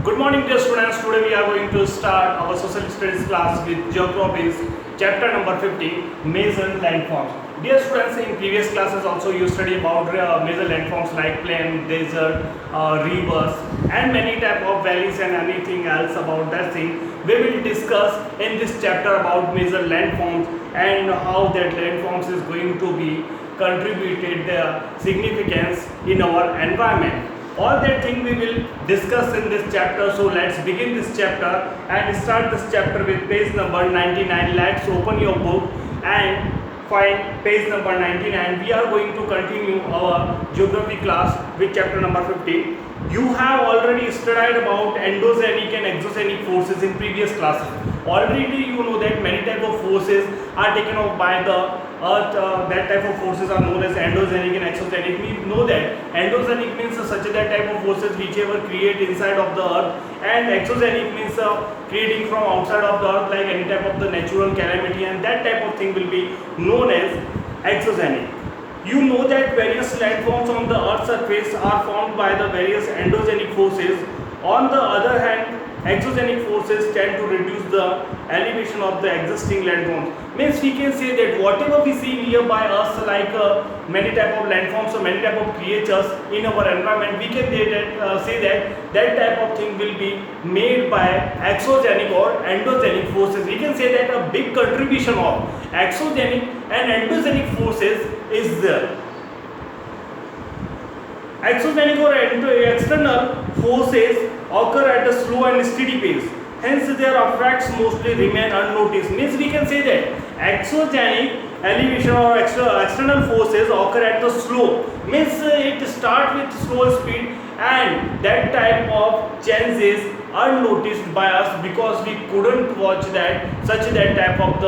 Good morning dear students. Today we are going to start our social studies class with geographies chapter number 15, major landforms. Dear students, in previous classes also you study about major landforms like plain, desert, rivers and many type of valleys and anything else about that thing. We will discuss in this chapter about major landforms and how that landforms is going to be contributed their significance in our environment. All that thing we will discuss in this chapter. So let's begin this chapter and start this chapter with page number 99. Let's open your book and find page number 99. We are going to continue our geography class with chapter number 15. You have already studied about endogenic and exogenic forces in previous classes. Already you know that many type of forces are taken off by the earth. That type of forces are known as endogenic and exogenic. We know that endogenic means such a type of forces whichever create inside of the earth, and exogenic means creating from outside of the earth, like any type of the natural calamity, and that type of thing will be known as exogenic. You know that various landforms on the earth's surface are formed by the various endogenic forces. On the other hand, exogenic forces tend to reduce the elevation of the existing landforms. Means we can say that whatever we see nearby us, like many type of landforms or many type of creatures in our environment, we can say that that type of thing will be made by exogenic or endogenic forces. We can say that a big contribution of exogenic and endogenic forces is there. Exogenic or external forces occur at a slow and steady pace. Hence, their effects mostly remain unnoticed. Means we can say that exogenic elevation or external forces occur at the slow. Means it starts with slow speed, and that type of changes unnoticed by us because we couldn't watch that type of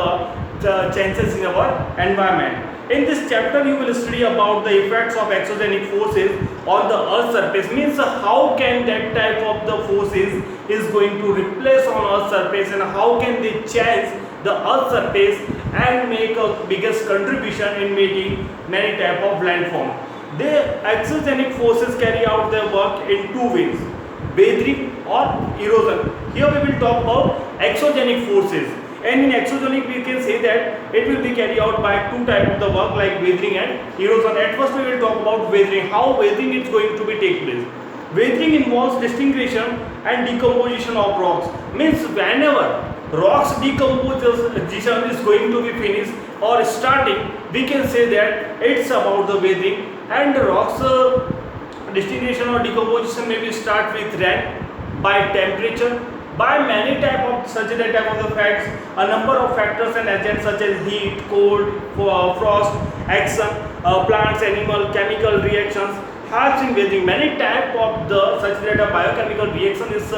the changes in our environment. In this chapter, you will study about the effects of exogenic forces on the Earth's surface. Means how can that type of the forces is going to replace on Earth's surface, and how can they change the Earth's surface and make a biggest contribution in making many type of landform. The exogenic forces carry out their work in two ways: weathering or erosion. Here we will talk about exogenic forces. And in exogenic we can say that it will be carried out by two types of the work, like weathering and erosion. At first we will talk about weathering. How weathering is going to be take place. Weathering involves disintegration and decomposition of rocks. Means whenever rocks decomposition is going to be finished or starting, we can say that it's about the weathering. And the rocks disintegration or decomposition may be start with rain, by temperature, by many type of the facts, a number of factors and agents such as heat, cold, frost, action, plants, animal, chemical reactions helps in weathering. Many type of the such that a biochemical reaction is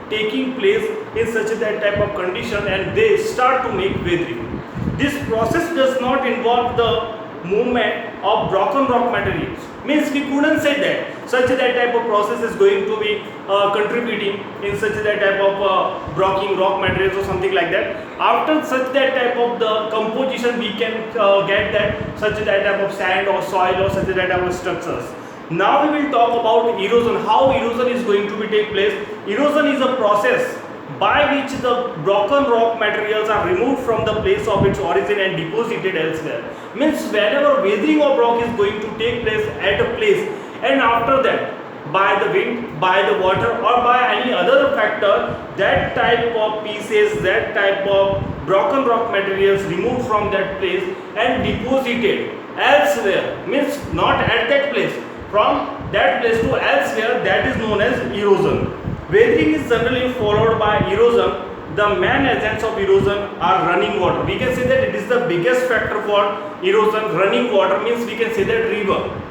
taking place in such a type of condition, and they start to make weathering. This process does not involve the movement of broken rock materials. Means we couldn't say that such that type of process is going to be contributing in such that type of broken rock materials or something like that. After such that type of the composition, we can get that such that type of sand or soil or such that type of structures. Now we will talk about erosion. How erosion is going to be take place. Erosion is a process by which the broken rock materials are removed from the place of its origin and deposited elsewhere. Means whenever weathering of rock is going to take place at a place, and after that by the wind, by the water or by any other factor, that type of pieces, that type of broken rock materials removed from that place and deposited elsewhere. Means not at that place, from that place to elsewhere, that is known as erosion. Weathering is generally followed by erosion. The main agents of erosion are running water. We can say that it is the biggest factor for erosion. Running water means we can say that river,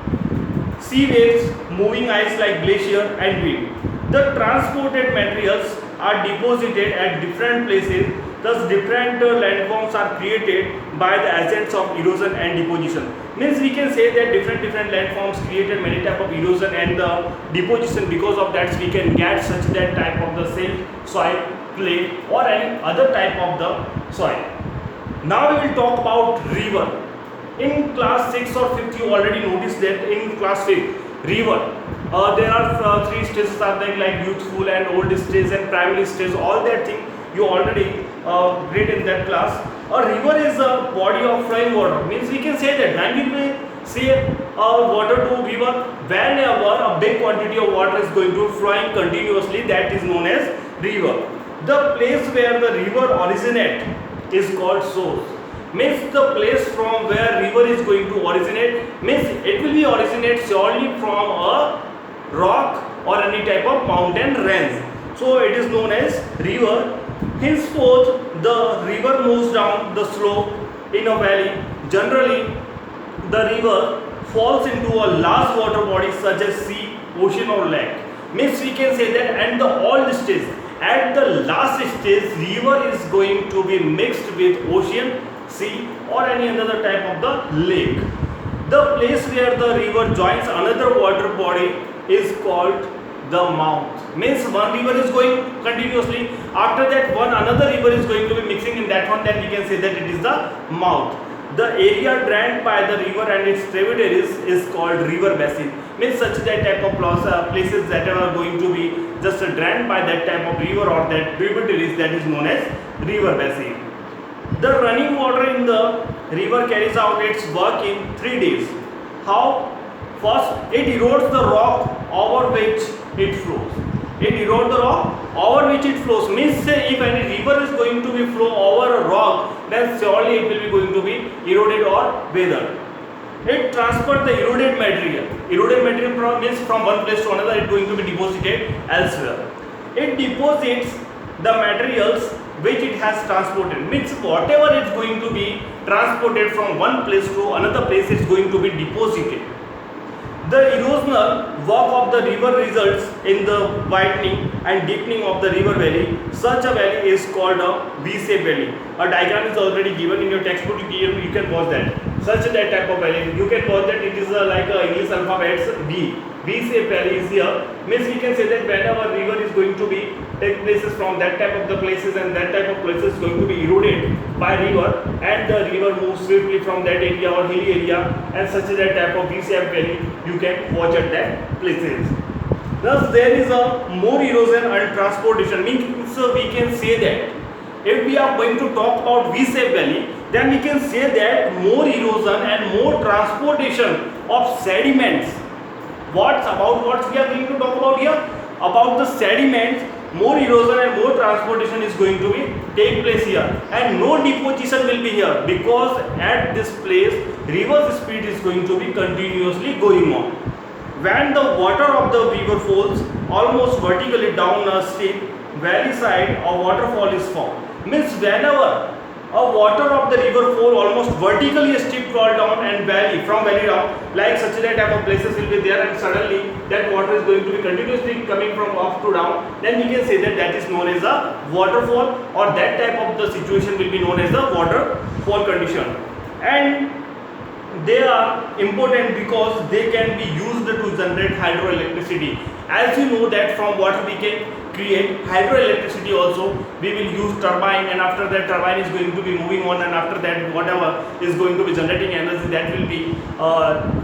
sea waves, moving ice like glacier and wind. The transported materials are deposited at different places. Thus different landforms are created by the agents of erosion and deposition. Means we can say that different landforms created many type of erosion and the deposition. Because of that we can get such that type of the silt, soil, clay or any other type of the soil. Now we will talk about river. In class 6 or 5 you already noticed that in class 5 river There are three stages are there, like youthful and old stage and primary stage. All that thing you already read in that class. A river is a body of flowing water. Means we can say that when we say water to river, whenever a big quantity of water is going to flowing continuously, that is known as river. The place where the river originates is called source. Means the place from where river is going to originate, means it will be originate surely from a rock or any type of mountain range. So it is known as river. Henceforth, the river moves down the slope in a valley. Generally, the river falls into a large water body such as sea, ocean or lake. Means we can say that at the old stage, at the last stage, river is going to be mixed with ocean, sea or any other type of the lake. The place where the river joins another water body is called the mouth. Means one river is going continuously, after that one another river is going to be mixing in that one, then we can say that it is the mouth. The area drained by the river and its tributaries is called river basin. Means such that type of places that are going to be just drained by that type of river or that tributaries, that is known as river basin. The running water in the river carries out its work in 3 days. How? First, it erodes the rock over which it flows. It erodes the rock over which it flows. Means if any river is going to be flow over a rock, then surely it will be going to be eroded or weathered. It transports the eroded material. Eroded material means from one place to another, it is going to be deposited elsewhere. It deposits the materials which it has transported. Means whatever is going to be transported from one place to another place is going to be deposited. The erosional work of the river results in the widening and deepening of the river valley. Such a valley is called a V-shaped valley. A diagram is already given in your textbook. You can watch that. Such that type of valley, you can watch that it is like a English alphabet V. V-shaped valley is here. Means we can say that whenever river is going to be take places from that type of the places, and that type of places is going to be eroded by river, and the river moves swiftly from that area or hilly area, and such that type of V-shaped valley you can watch at that places. Thus there is a more erosion and transportation. Means we can say that if we are going to talk about V-shaped valley, then we can say that more erosion and more transportation of sediments. What we are going to talk about here? About the sediments, more erosion and more transportation is going to be take place here, and no deposition will be here, because at this place river's speed is going to be continuously going on. When the water of the river falls almost vertically down a steep valley side, a waterfall is formed. Means whenever a water of the river fall almost vertically steep fall down and from valley down, like such that type of places will be there, and suddenly that water is going to be continuously coming from up to down, then we can say that that is known as a waterfall, or that type of the situation will be known as the waterfall condition. And they are important because they can be used to generate hydroelectricity. As you know that from water we can create hydroelectricity also. We will use turbine, and after that turbine is going to be moving on, and after that whatever is going to be generating energy, that will be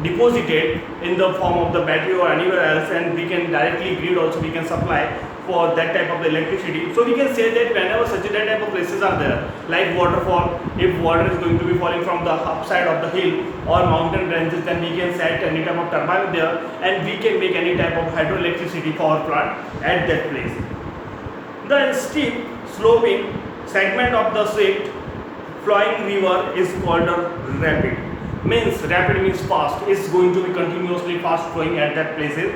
deposited in the form of the battery or anywhere else, and we can directly grid also we can supply for that type of electricity. So we can say that whenever such that type of places are there, like waterfall, if water is going to be falling from the upside of the hill or mountain ranges, then we can set any type of turbine there, and we can make any type of hydroelectricity power plant at that place. The steep sloping segment of the swift flowing river is called a rapid. Rapid means fast. It's going to be continuously fast flowing at that places.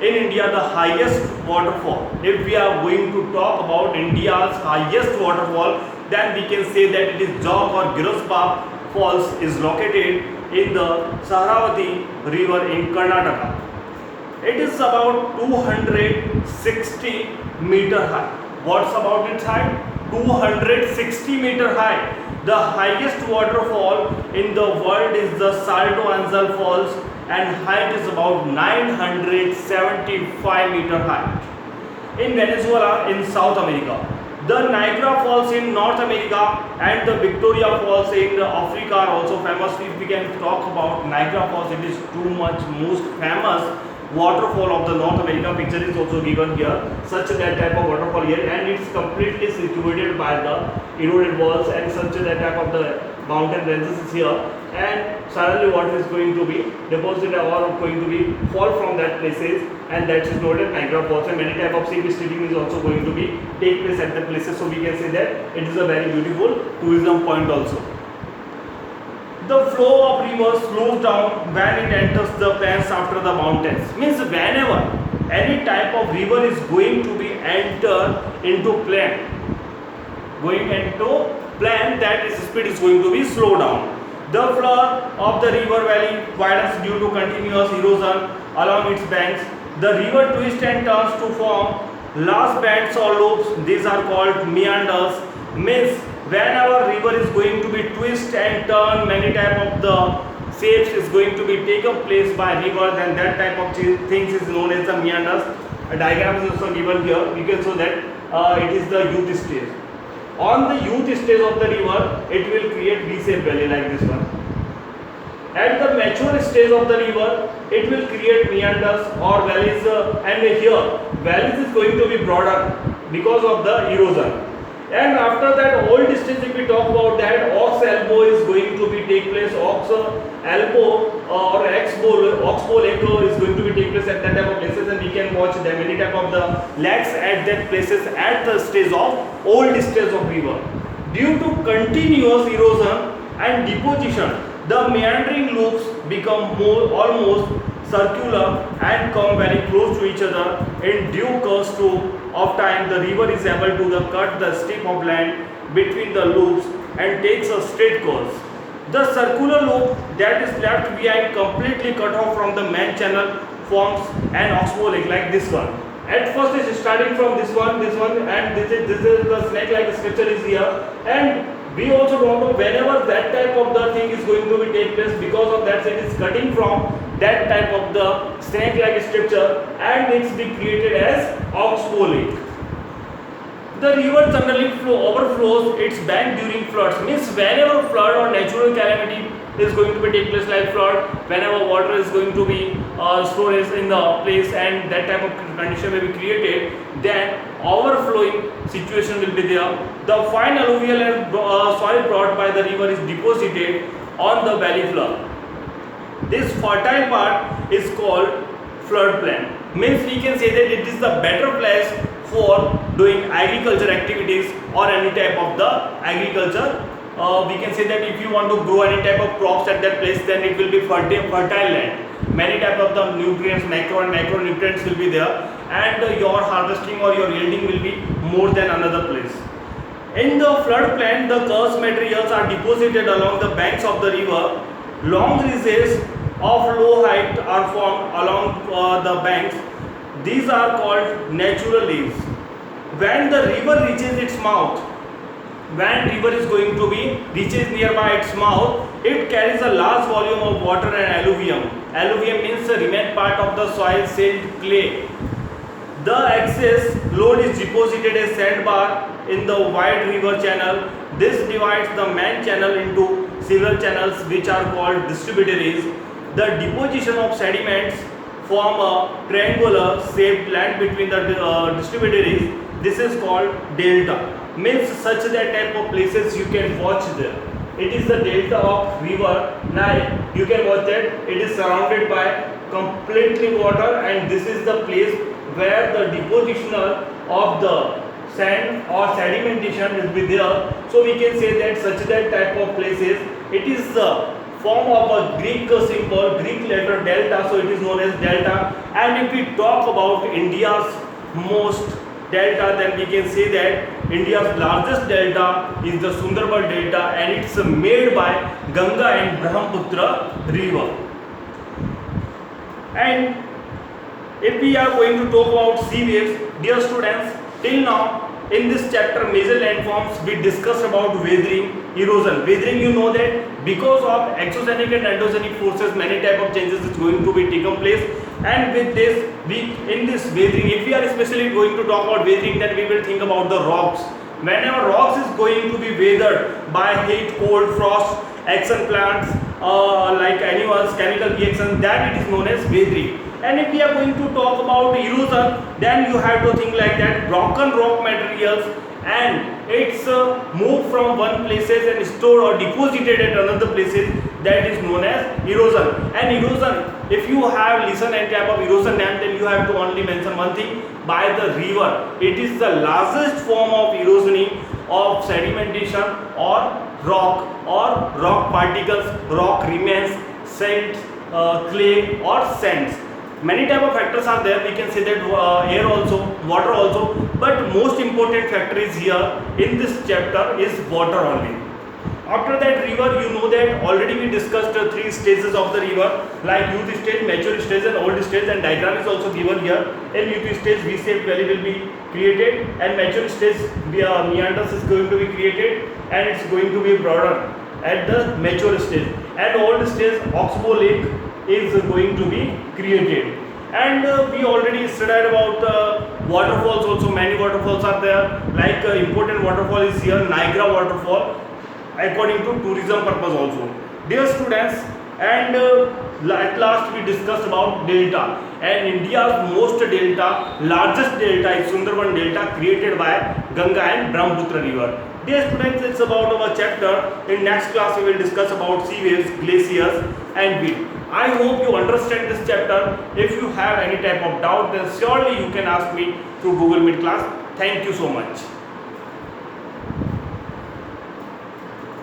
In India, the highest waterfall, if we are going to talk about India's highest waterfall, then we can say that it is Jog or Girospa Falls is located in the Saharavati river in Karnataka. It is about 260 meter high. What's about its height? 260 meter high. The highest waterfall in the world is the Salto Anzal Falls, and height is about 975 meter high. In Venezuela, in South America, the Niagara Falls in North America and the Victoria Falls in Africa are also famous. If we can talk about Niagara Falls, it is too much most famous waterfall of the North America. Picture is also given here, such that type of waterfall here, and it's completely situated by the eroded walls and such that type of the mountain ranges is here, and suddenly water is going to be deposited or going to be fall from that places, and that is known as Niagara Falls, and many type of sea visiting is also going to be take place at the places. So we can say that it is a very beautiful tourism point also. The flow of river slows down when it enters the plains after the mountains. Means whenever any type of river is going to be enter into plain, that its speed is going to be slow down. The flow of the river valley widens due to continuous erosion along its banks. The river twists and turns to form large bands or loops. These are called meanders. Means whenever river is going to be twist and turn, many type of the shapes is going to be taken place by river, then that type of things is known as the meanders. A diagram is also given here. You can show that it is the youth stage. On the youth stage of the river, it will create V-shaped valley like this one. At the mature stage of the river, it will create meanders or valleys, and here valleys is going to be broader because of the erosion. And after that old stage, if we talk about that, ox elbow is going to be take place. Ox elbow or oxbow leg is going to be take place at that type of places, and we can watch the many type of the legs at that places at the stage of old stage of river. Due to continuous erosion and deposition, the meandering loops become almost circular and come very close to each other. In due course of time, the river is able to cut the strip of land between the loops and takes a straight course. The circular loop that is left behind completely cut off from the main channel forms an oxbow leg like this one. At first it is starting from this one, and this is the snake like structure is here, and we also don't know whenever that type of the thing is going to be take place, because of that it is cutting from that type of the snake like structure, and it's be created as oxbow leg. The river generally overflows its bank during floods. Means whenever flood or natural calamity is going to be take place like flood, whenever water is going to be storage in the place and that type of condition will be created, then overflowing situation will be there. The fine alluvial and soil brought by the river is deposited on the valley floor. This fertile part is called floodplain. Means we can say that it is the better place for doing agriculture activities or any type of the agriculture. We can say that if you want to grow any type of crops at that place, then it will be fertile land. Many type of the nutrients, macro and micronutrients will be there, and your harvesting or your yielding will be more than another place. In the floodplain, the coarse materials are deposited along the banks of the river. Long ridges of low height are formed along the banks. These are called natural leaves. When the river reaches its mouth, when river is going to be reaches nearby its mouth, it carries a large volume of water and alluvium. Alluvium means the remaining part of the soil sealed clay. The excess load is deposited as sandbar in the wide river channel. This divides the main channel into several channels which are called distributaries. The deposition of sediments form a triangular shaped land between the distributaries. This is called delta. Means such that type of places you can watch there. It is the delta of river Nile. You can watch that it is surrounded by completely water, and this is the place where the deposition of the sand or sedimentation will be there. So we can say that such that type of places, it is the form of a Greek symbol, Greek letter delta, so it is known as delta. And if we talk about India's most delta, then we can say that India's largest delta is the Sundarban delta, and it's made by Ganga and Brahmaputra river. And if we are going to talk about sea waves, dear students, till now in this chapter major landforms we discussed about weathering, erosion. Weathering, you know that because of exogenic and endogenic forces, many type of changes is going to be taken place. And with this, in this weathering, if we are especially going to talk about weathering, then we will think about the rocks. Whenever rocks is going to be weathered by heat, cold, frost, action plants, like animals, chemical reactions, that it is known as weathering. And if we are going to talk about erosion, then you have to think like that broken rock materials and it's moved from one places and stored or deposited at another places, that is known as erosion. And erosion, if you have listened any type of erosion name, then you have to only mention one thing, by the river. It is the largest form of erosioning of sedimentation or rock particles, rock remains, silt, clay or sands. Many type of factors are there. We can say that air also, water also, but most important factor is here in this chapter is water only. After that river, you know that already we discussed three stages of the river, like youth stage, mature stage and old stage, and diagram is also given here. In youth stage, V-shaped valley will be created, and mature stage, meanders is going to be created, and it's going to be broader at the mature stage. And old stage, oxbow lake is going to be created. And we already studied about waterfalls also. Many waterfalls are there, like important waterfall is here, Niagara Waterfall, according to tourism purpose also. Dear students, and at last we discussed about delta, and India's most delta, largest delta is Sundarban Delta, created by Ganga and Brahmaputra river. Dear students, it's about our chapter. In next class we will discuss about sea waves, glaciers and wind. I hope you understand this chapter. If you have any type of doubt, then surely you can ask me through Google Meet class. Thank you so much.